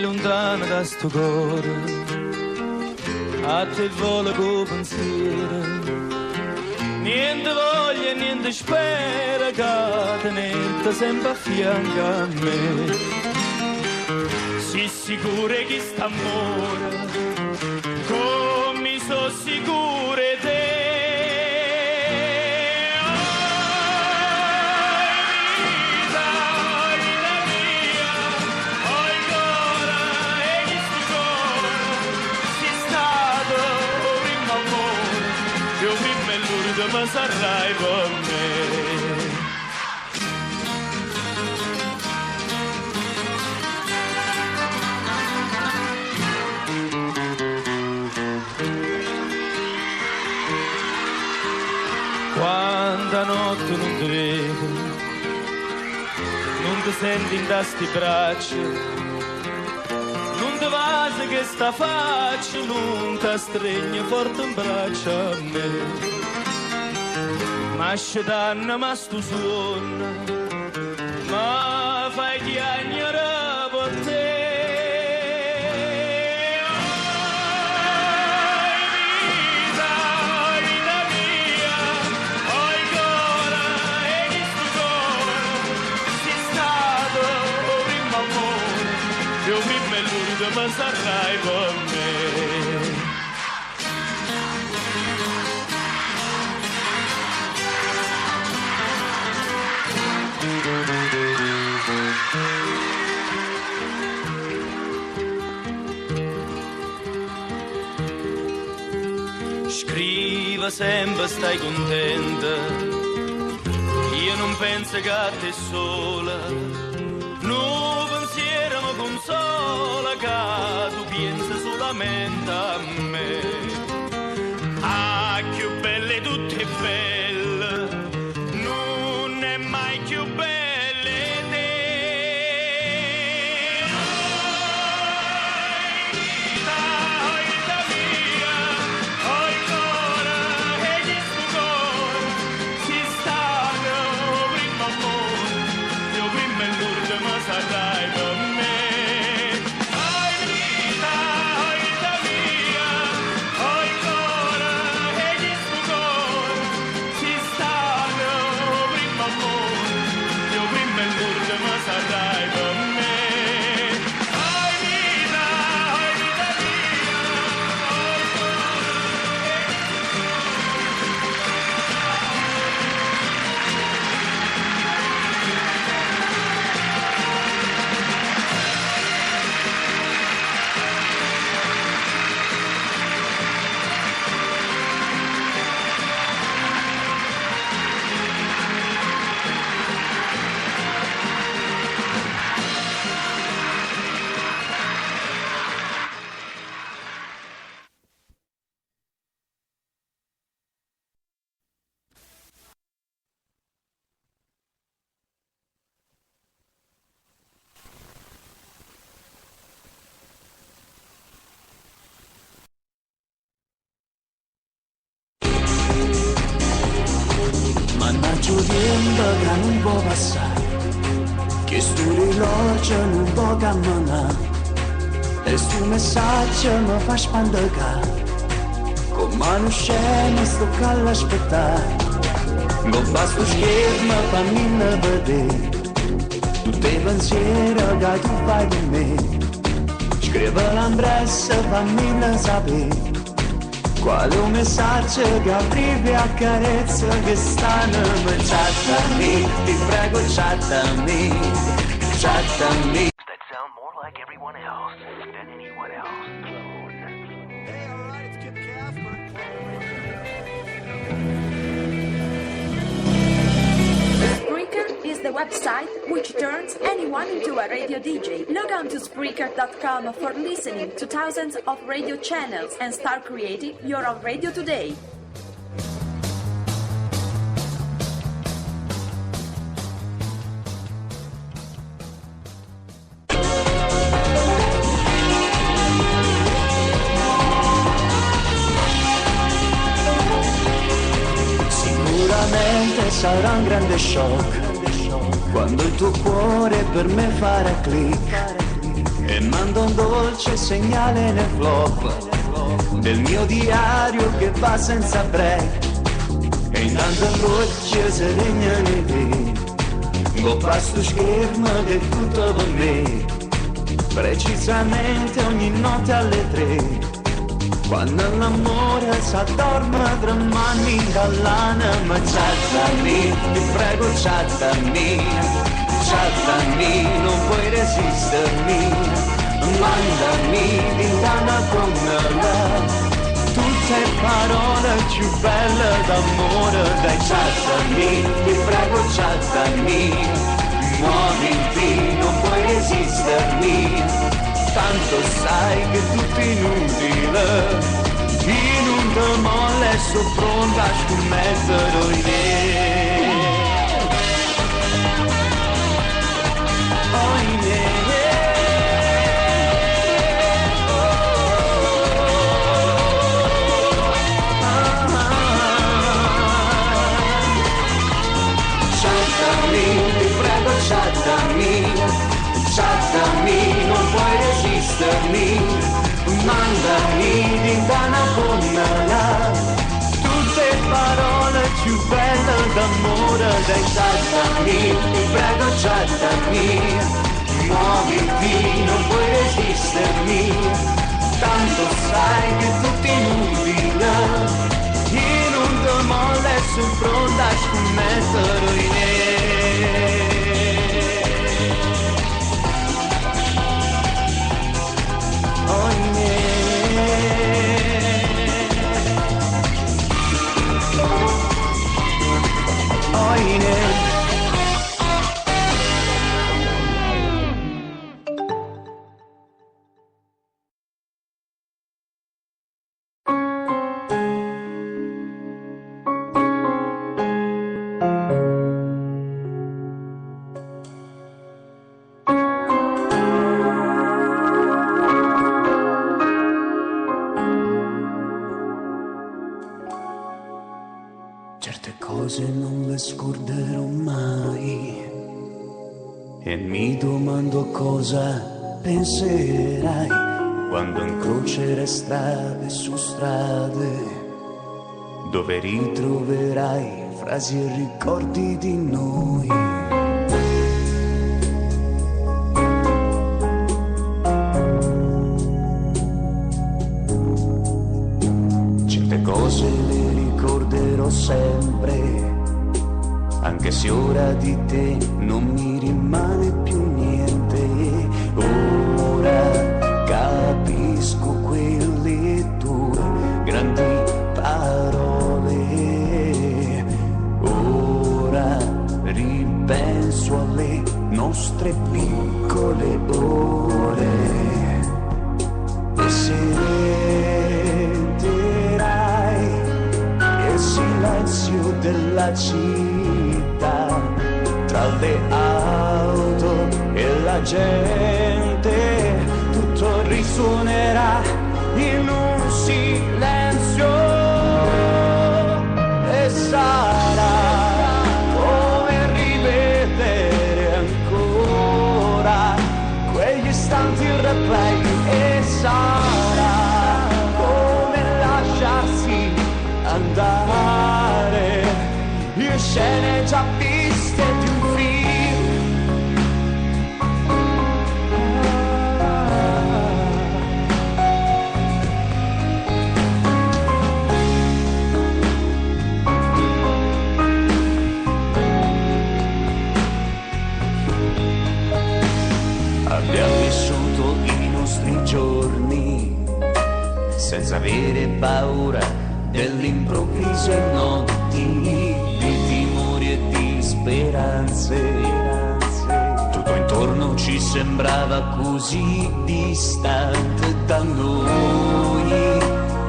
lontano da sto cuore, a te vola con pensiero, niente voglia, niente spera, che tenete sempre a fianco a me. Si sicuro che st'amore, come so sicure te. Ma sarai con me. Quanta notte non ti vedo, non ti senti in sti braccia, non ti vasi che sta faccia, non ti stringe forte in braccio a me. Ma scetanna, ma stu suono, ma fai chiagnare per te. Oi vita mia, oi cuore, e chi stu cuore, sei stato primo amore, io prima e l'ultimo sarai con me. Scriva sempre stai contenta, io non penso che a te sola, no pensiero mi consola che tu pensi solamente a me. Ah, più belle tutte belle, non è mai più belle. Mannaggia tempo che non può passare, che sto relogio non può camminare, e sto messaggio mi fa spandicare, come non scena sto all'aspettare, non basta schermo per me vedere, tutti i pensieri che tu fai per me, scrivo l'impressa per me sapere. Quale un messaggio che arrivi a carezza che stanno chattami, ti prego chattami, chattami. That sound more like everyone else than anyone else. Hey, all right, it's Kip Casper. Spreaker is the website which turns anyone into a radio DJ. Log on to Spreaker.com for listening to thousands of radio channels and start creating your own radio today. Sicuramente sarà un grande shock quando il tuo cuore per me farà click e mando un dolce segnale nel flop del mio diario che va senza break. E intanto l'occhio si regna di te, con questo schermo che è tutto per me, precisamente ogni notte alle 3, quando l'amore s'addorma tra mani dall'ana. Ma chattami, ti prego chattami, non puoi resistermi, mandami lontana con me tutte parole più belle d'amore. Dai chattami, ti prego chattami, muoviti, non puoi resistermi, tanto sai che è tutto inutile, in un demole sono pronta a scommettere in te. Oh, in te. Chattami, ti prego chattami, non puoi resistermi, mandami lontana con me tutte parole più belle d'amore. Dai chattami, ti prego chattami, muoviti, non puoi resistermi, tanto sai che è tutto inutile, in un demole sono pronta a scommettere in te. Oh, in te. Oh, in te. Certe cose non le scorderò mai e mi domando cosa penserai quando incrocerai strade su strade dove ritroverai frasi e ricordi di noi. Certe cose le ricorderò sempre, anche se ora di te non mi rimane più niente. Ora capisco quelle tue grandi parole, ora ripenso alle nostre piccole ore e sentirai il silenzio della città tra le auto e la gente, tutto risuonerà in un silenzio e sarà come rivedere ancora quegli istanti replay e sarà come lasciarsi andare in scene già viste di un film. Abbiamo vissuto i nostri giorni senza avere paura dell'improvviso e notti di timori e di speranze. Tutto intorno ci sembrava così distante da noi,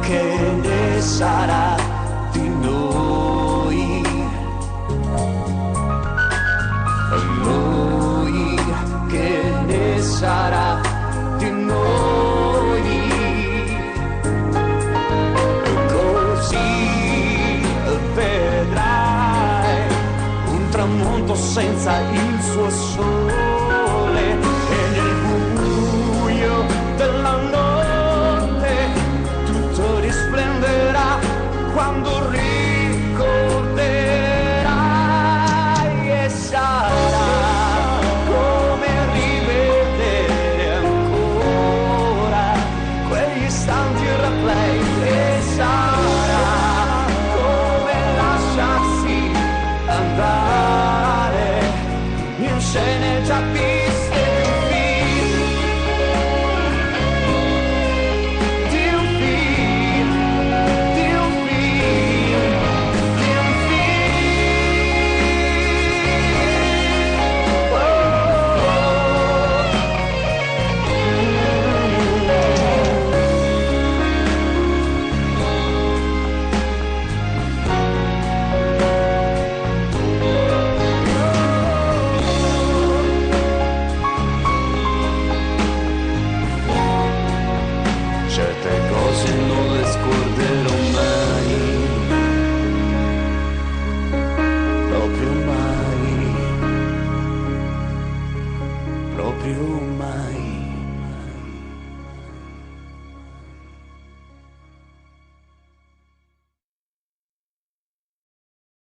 che ne sarà di noi? Noi, che ne sarà di noi? Così vedrai un tramonto senza il suo sole e nel buio la pista di un film, di un film, di un film, di un certe cose non le scorderò mai, proprio mai, proprio